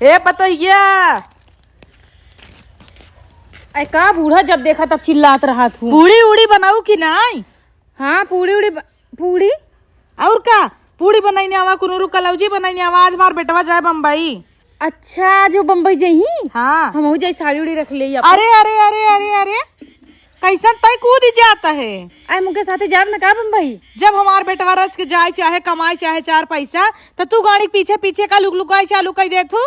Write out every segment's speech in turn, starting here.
ए पतैया। अरे का बूढ़ा जब देखा तब चिल्लात रहा तू। पूड़ी उड़ी बनाऊ कि नहीं? हाँ पूड़ी और का पूड़ी बनाई आवा कुनूरू कलौजी बनाई आवा। आज मार बेटवा जाए बम्बई। अच्छा जो बम्बई जही। हाँ हम जाए साड़ी उड़ी रख ले। अरे अरे अरे अरे अरे कैसन तय कूद जाता है। आई मुके साथे जाब न का बम्बई। जब हमार बेटवा रच के जाए चाहे कमाए चाहे चार पैसा तो तू गाड़ी पीछे पीछे का लुक लुकाई चालू कर दे तू।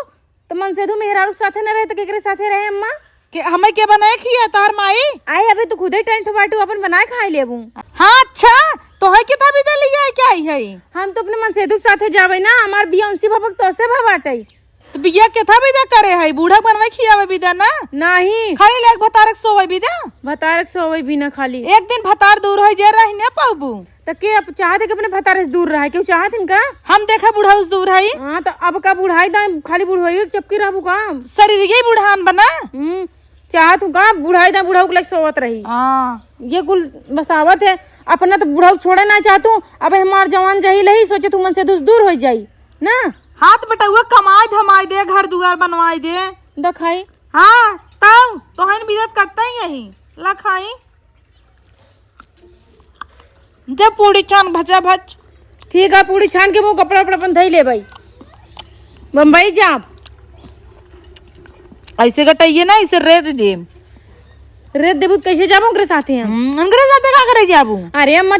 तो मन से तू मेहरारू साथे न रहे तो केकरे साथे रहे अम्मा? के हमें के बनाए खिया तोहर माई? आई अबे तू खुदे टेंट बाटू अपन बनाए खाए लेबू। हाँ अच्छा तो है कितना भी दे लिया है क्या है? हम तो अपने मन से दुख साथे जाबे ना। हमार बिया उनसी भपक तो से भबाटई। तो बिया कितना भी दे करे है बूढ़ा बनवाई खियावे भी दे ना। नहीं खाली लेग भतारक सोवे भी दे। भतारक सोवे भी ना खाली। एक दिन भतार दूर है जे रही न पाबू। तो के अब चाहते कि अपने भतारे से दूर रहे क्यों चाहत इनका? हम देखा बूढ़ा उस दूर है। हाँ तो अब का बुढ़ाई दा खाली बुढ़ाई चपकी रहबू काम शरीर ये बुढ़ान बना। चाहत हूँ का बुढ़ाई दा बुढ़ाऊ के सोवत रही। हाँ ये कुल बसावत है अपना तो बुढ़ाऊ छोड़े ना चाहतू। अब हमार जवान जही लही सोचे तू मन से दूर हो जाई ना। हाथ बटाउआ कमाए धमाई दे घर दुआर बनवाई दे दखाई। हाँ ताऊ तो हन बिजत करता ही यही लखाई। जब पूरी छान भजा भज। ठीक है पूरी छान के वो कपड़ा उपड़ा अपन धई ले भाई बम्बई जाब। ऐसे कटाइए ना इसे रेत दे। रेत देबू कैसे जाबू उनके साथे हम? उनके साथे का करे जाबू? अरे अम्मा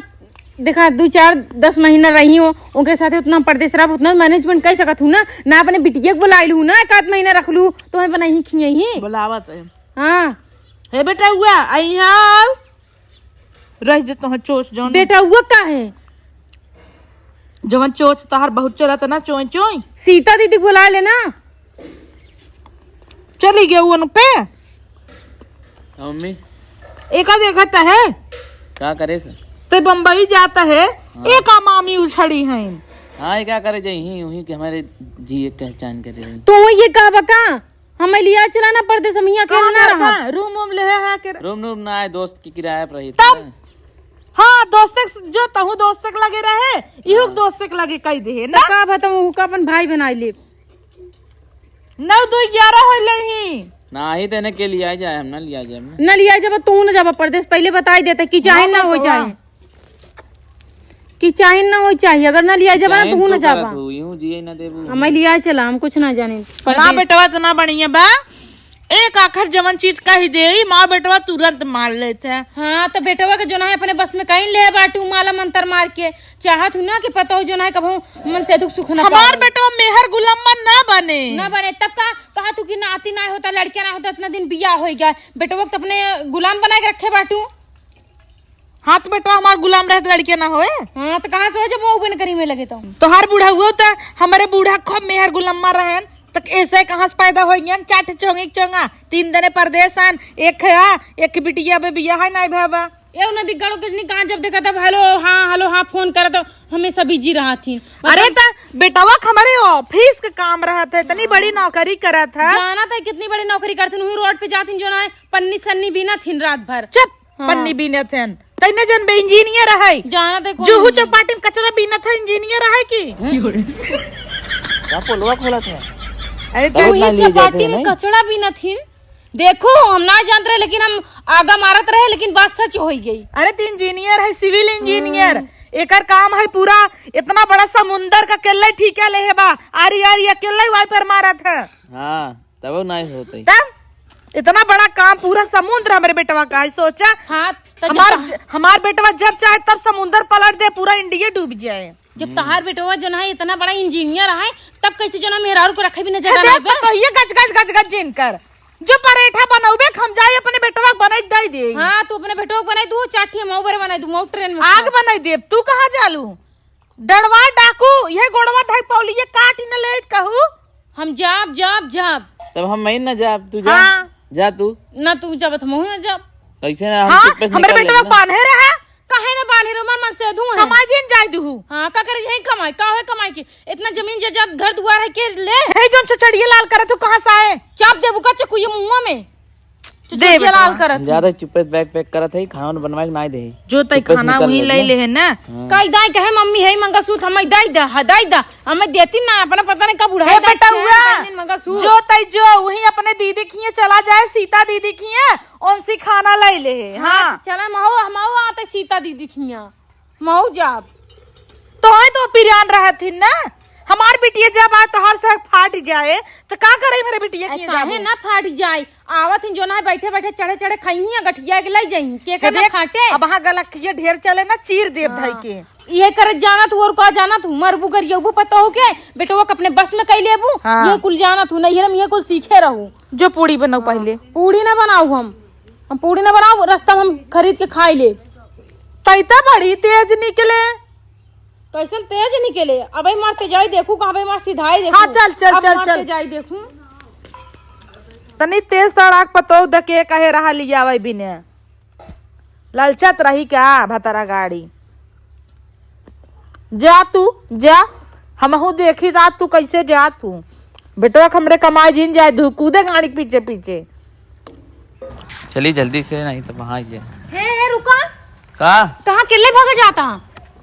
देखा 2-4-10 महीना रही हो उनके साथे उतना परदेश रहा उतना मैनेजमेंट कर सकत हूँ ना अपने बिटिया को बुलाइल हूँ ना। एक आध महीना रख लू तो मैं बना ही खिया ही बुलावत है। हाँ हे बेटा हुआ आई हाँ रह जत हो चोच जौन बेटा हुआ का है जवन चोच तहार बहुत चलत ना चोई चोई। सीता दीदी बुला लेना। चली गया उन पे मम्मी एका देखता है क्या करे सर? तो बम्बई जाता है। हाँ। एक मामी उछड़ी है। हाँ क्या करे जाइए यूं कि हमारे जी एक पहचान करे तो ये कहा बका हमें लिया चलाना पड़ते समिया के ना रहा रूम वूम ले है के रूम ना आए दोस्त की किराया पर रही तब हाँ दोस्त जो तहु दोस्त लगे रहे इहु दोस्त लगे कई दे ना का बताऊं का अपन भाई बनाई ले 9-2-11 हो लही ना ही देने के लिए जाए हम ना लिया जाए न लिया जब तू न जब परदेश पहले बताई देते कि चाहे ना हो जाए कि चाहे ना हो चाहिए अगर ना लिया जाबा ना तू न जाबा यूं जिए ना देबू हमें लिया चला हम कुछ ना जाने। माँ बेटवा इतना बढ़िया बा एक आखिर जवन चीज का ही दे माँ बेटवा तुरंत मार लेते हैं। हाँ तो बेटवा के जो ना है अपने बस में कहीं ले बाटू माला मंत्र मार के चाहत हूँ ना कि पता हो जो ना है कभू मन से दुख सुख ना हमार बेटवा मेहर गुलामन ना बने तब का कहा तू कि नाती ना होता लड़किया ना होता इतना दिन बिया हो गया बेटवा तो अपने गुलाम बना के रखे बाटू। हाथ बेटा हमार गुलाम रहते लड़के ना होए। हाँ तो कहाँ से हो जब वो बन करी में लगे तो हर बूढ़ा हुआ था हमारे बूढ़ा खूब मेहर गुलामा रहे तक ऐसे कहाँ से पैदा हो गया चाट चोंगी चोंगा 3 दिन परदेश आन एक बिटिया बे बिया है ना भाबा ये नदी गड़ो किसने कहा जब देखा था हेलो हाँ फोन करा तो हमें सभी जी रहा थी। अरे ता बेटावा हमारे ऑफिस का काम रहा था इतनी बड़ी नौकरी करा था जाना था कितनी बड़ी नौकरी करती हूँ रोड पे जाती जो ना पन्नी सन्नी बीना थी रात भर। चुप पन्नी बीना थे तैने जन बे इंजीनियर है जाना था जुहू चौपाटी में कचरा बीना था इंजीनियर है की क्या पोलवा खोला था? अरे चौपाटी में कचरा बीना थी देखो हम ना जानते रहे लेकिन हम आगा मारत रहे लेकिन बात सच हो गई। अरे तो इंजीनियर है सिविल इंजीनियर एकर काम है पूरा इतना बड़ा समुंदर का केला ठीक है ले बा आरी अकेला वाई पर मारा था। हाँ तब नहीं होते तब इतना बड़ा काम पूरा समुद्र हमारे बेटवा का है सोचा। हाँ हमार बेटवा जब चाहे तब समुद्र पलट दे पूरा इंडिया डूब जाए। जब तहार बेटवा जो है इतना बड़ा इंजीनियर है तब कैसे जो मेहरारू को रखे भी न जगह गज गज जिनकर जो परेठा बनाऊबे हम जाए अपने बेटवा बनाई दे दे। हाँ तू अपने बेटवा बनाई दू चाटी मऊबर बनाई दू मऊ ट्रेन में आग बनाई दे। तू कहाँ जालू डरवा डाकू ये गोड़वा धाई पौली ये काट न ले कहू हम जाब तब हम मैं न जा तू जा हाँ। जा तू ना तू जब हम न जाब कैसे ना हम हाँ, चुप्पे से हमारे निकल बेटवा लेंगे ना। बांधे रहा काहे ना बानी रो मन से धू है कमाई जिन जाय दू। हाँ का करे यही कमाई का है कमाई की इतना जमीन जजात घर दुआर है के ले हे जोन चचड़िया लाल करे तू कहाँ से आए चाप दे बुका चकू ये मुंह में दे चचुरिया लाल करत ज्यादा चुप्पे बैग पैक करत है खाना बनवा के नहीं दे जो तय खाना वही ले ले है ना कई दाई कहे मम्मी है मंगलसूत्र हमें दाई दा हमें देती ना अपना पता नहीं कब उड़ा हे बेटा हुआ ससुर जो तई जो वही अपने दीदी खिए चला जाए, सीता दीदी खिए उनसे खाना ले ले। हाँ चला महू हमाऊ आते सीता दीदी खिया महू जाब तो है तो पिरान रहे थी ना। हमार बिटिया जब आए तो हर से फाट जाए तो का करे मेरे बिटिया खिए काहे ना फाट जाए आवत जो ना बैठे बैठे चढ़े चढ़े खाई गठिया के ले जाई के ना फाटे। अब वहाँ गलखिया ढेर चले ना चीर देव भाई के ये कर जाना तू और का जाना तू मरबू करियबू पता हो के बेटो अपने बस में कई लेबू। हाँ। ये कुल जाना तू नहीं हम ये कुल सीखे रहू। जो पूड़ी बनाऊ पहले पूड़ी ना बनाऊ हम पूड़ी ना बनाऊ रास्ता हम खरीद के खाई ले। तैता बड़ी तेज निकले कैसन तेज निकले अब मारते जाई देखू कहाँ मार सीधाई देखू। हाँ चल चल अब चल मारते चल जाई देखू तनी तेज तड़ाक पतो दके कहे रहा लिया वही बिने ललचत रही क्या भतरा गाड़ी। जा तू जा हमहू देखी रात तू कैसे जा तू बेटवा हमरे कमाई जिन जाए धू कूदे गाड़ी के पीछे पीछे। चलिए जल्दी से, नहीं तो वहाँ जाए। हे रुका कहाँ केले भागे जाता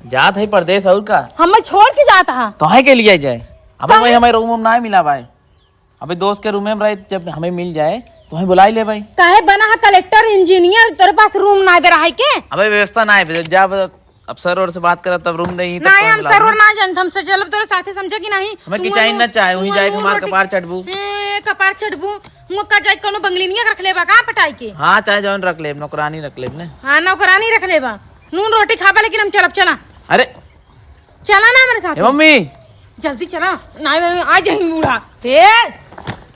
जात है परदेश और का हमें छोड़ के जाता है तो है के लिए जाए। अब वही हमें रूम ना मिला भाई, अबे दोस्त के रूम में रहे, जब हमें मिल जाए तो हमें बुला ही ले भाई। काहे बना है कलेक्टर इंजीनियर तेरे पास रूम ना दे रहा है के। अबे व्यवस्था ना है, जब अफसर और से बात करा तब रूम नहीं ना हम सर ना जानते हमसे चलब तोरे साथे समझे कि नहीं। हमें की चाहिए ना चाहे वही जाए हमार कपार चढ़बू कपार चढ़बू हुआ का जाए कोनो बंगलिनिया रख लेबा का पटाई के। हाँ चाहे जौन रख ले, नौकरानी रख ले ने। हां नौकरानी रख लेबा नून रोटी खाबा लेकिन हम चलब चला। अरे चला ना मेरे साथ मम्मी जल्दी चला ना आ जाएंगे बूढ़ा।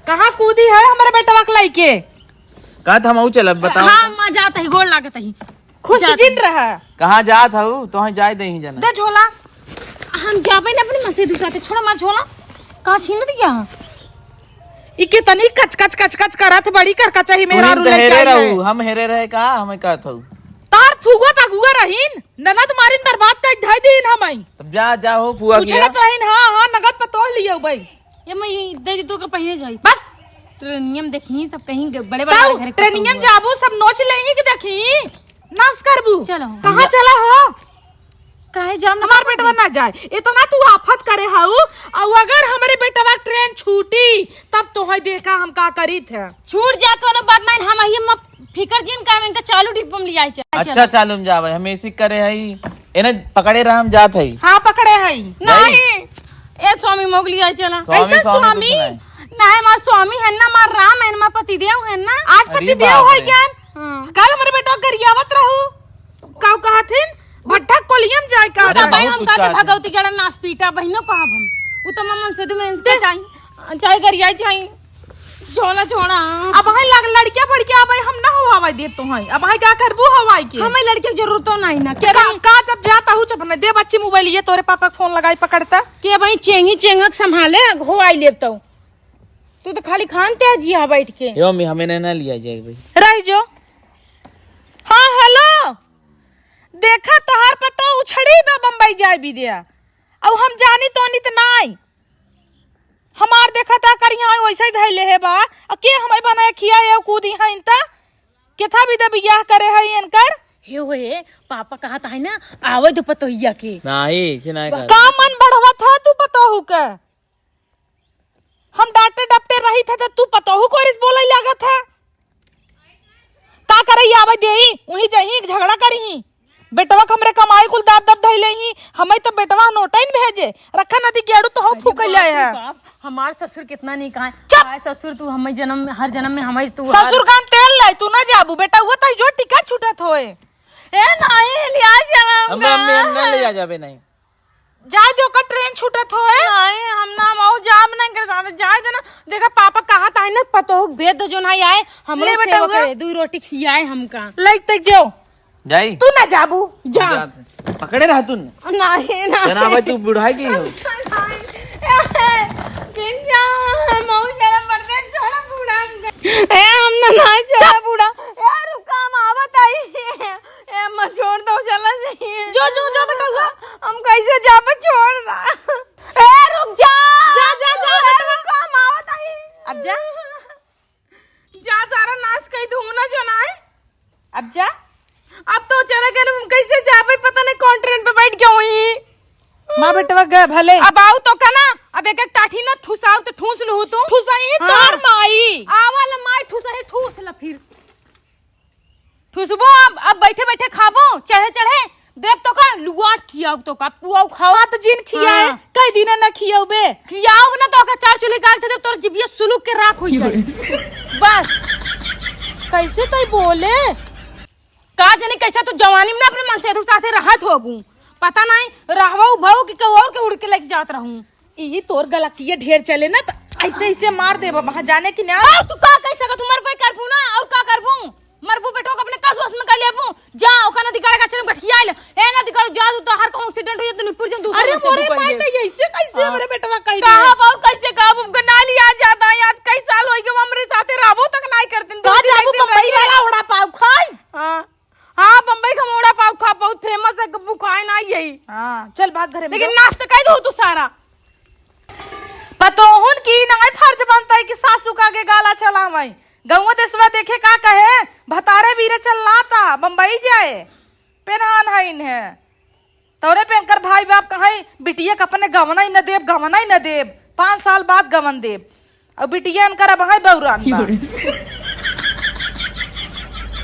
कहाँ कूदी है हमारे बेटा वकलाई के कहा था हम चल बताओ। हाँ मां जाता ही गोल लागत ही खुश जिन रहा कहाँ जात हूँ तो जाए दे ही जना दे झोला हम जाबे ना अपनी मसे दूसरा छोड़ा मार झोला कहाँ छीन दिया। इके तनी कच कच कच कच करत बड़ी कर कचही मेरा रू लेके आई है। हम हेरे रहे का हमें कहा था तार फुगवा तगुआ रहीन ननद मारिन बर्बाद कर धाई दिन हमई तब जा हो फुआ गया पूछत रहीन। हाँ हाँ नगद पतो लियो भाई ये मैं दे दी तो का पहले जाई बस ट्रेनियम देखी सब कहीं बड़े बड़े घर ट्रेनिंग जाबू सब नोच लेंगे कि देखी नाश करबू। चलो कहाँ चला हो काहे जाम ना हमार बेटवा ना जाए इतना तू आफत करे हाउ और अगर हमारे बेटवा ट्रेन छूटी तब तो है देखा हम का करी थे। छूट जा कोनो बात नहीं हम ये फिकर जिन काम इनका चालू डिब्बा में लिया है। अच्छा चालू में जावे हम ऐसी करे हई एने पकड़े रहा हम जात हई। हाँ पकड़े हई नहीं ए स्वामी मोगली आई चला कैसे स्वामी नहीं मार स्वामी है ना मार राम है ना पति देव है ना आज पति देव है ज्ञान। कल हमारे बेटा गरियावत रहू काऊ कहथिन भट्ठा कोलियम जाए का तो भाई हम का भगवती गड़ा नास पीटा बहनो कहब हम उ तो मन से में इसके चाहिए चाहे गरियाई चाहिए छोड़ा छोड़ा। अब हां लड़कियां पड़कियां अब हम ना हवाई दे तो है अब हां क्या करबू हवाई के हमें लड़के की जरूरत तो नहीं ना के का जब जाता हूं चपने दे बच्ची मोबाइल ये तोरे पापा फोन लगाई पकड़ता के भाई चेंगी चेंगक संभाले हो आई लेबतो तू तो खाली खानते है जी बैठ के। यो मम्मी हमें ना लिया जाए भाई रह जो। हाँ हेलो देखा तोहार पतो उछड़ी बा बम्बई जाए भी दिया अब हम जानी तो नित नाई हमार देखा था करिया वैसे ही धैले है बा के हमें बनाए खिया ये कूदी है इनता केथा भी द बियाह करे है इनकर हे होए पापा कहा था ना आवे तो पतोहिया के नहीं से नहीं का मन बढ़वा था तू पतोहू के हम डांटे डपटे रही था तो तू पतोहू को रिस बोले लगा था का करई आवे देई वही जही झगड़ा करी बेटवा हमरे कमाई कुल दाब दब धइले ही हमें तो बेटवा नोटाइन भेजे रखा नदी गेड़ू तो हम फूक ले है। हमार ससुर कितना नहीं कहा ससुर तू हमें जन्म हर जन्म में हमें तू ससुर कान तेल लाई तू ना जाबू बेटा हुआ तो जो टिकट छूटत होए ए नहीं लिया चला हम ना ले जा जाबे नहीं जाए दो का ट्रेन छूटत होए नहीं हम ना माऊ जाब नहीं कर साथ जाए दे ना देखा पापा कहा था ना पतो भेद दो जो नहीं आए हमरे सेवा करे दो रोटी खियाए हमका ले तक जाओ जाई तू ना जाबू जा पकड़े रहा तू नहीं ना जना भाई तू बुढ़ाई की हो किन जा माऊ चला पड़ते छोड़ा बूढ़ा ए हम ना छोड़ा बूढ़ा यार रुका हम आवत आई ए मत छोड़ दो चला सही जो जो जो बेटा हुआ हम कैसे जाबे छोड़ दा ए रुक जा जा जा जा बेटा काम आवत आई अब जा जा सारा नाश कई दूंगा जो ना है अब जा अब तो चला गया हम कैसे जाबे पता नहीं कौन ट्रेन पे बैठ गया हुई माँ बेटवा गए भले। अब आओ तो का ना, अब एक एक टाठी ना ठुसाओ तो ठूस लू तू। ठुसाई हाँ। तार माई आवाला माई ठुसा है, ठूस ला फिर ठुसबो। अब बैठे बैठे खाबो, चढ़े चढ़े देव तो का लुआट खियाओ तो का पुआओ खाओ। बात जिन खियाए हाँ। कई दिन न खियाओ बे। खियाओ ना तो का चार चूल्हे का थे तोर जिबिया सुलुक के राख हो जाए। बस कैसे तई बोले का जाने कैसा तो जवानी में ना अपने मन से तू साथे रहत होबू, पता नहीं रहबो भाऊ कि और के उड़ के लेके जात रहूं। ई तोर गलकिए ढेर चले ना तो ऐसे ऐसे मार दे वहां जाने की ना। आ तू का कैसा का तुमर पे करबू ना और का करबू, मरबू बेटो के अपने कस वस में कर लेबू। जा ओखा नदी काड़े का चन गठियाइल ए नदी काड़ जा तू हर को एक्सीडेंट हो जात निपुर जन दूसरे। अरे मोरे माई तो ऐसे कैसे हमरे बेटवा कह दे कहां और कैसे का हमको नाली आ जाता है। आज कई साल होई के हमरे साथे रहबो तक नहीं करतिन। का जाबू बम्बई वाला उड़ा पाव खाई। हां हां बम्बई का मोड़ा पाव खा बहुत फेमस है, कबू खाए ना यही। हां चल भाग घरे में। लेकिन नाश्ता कह दो तू सारा पतोहुन की नहीं फर्ज बनता है कि सासू का के गाला चलावई। गौवा देशवा देखे का कहे भतारे वीरे चललाता बम्बई जाए पेनहान है इन्हें तोरे पेन कर भाई बाप कहे बिटिया के अपने गवना ही न देव, गवना ही न देव 5 साल बाद गवन देव। और बिटिया इनकर अब है बौरान बा।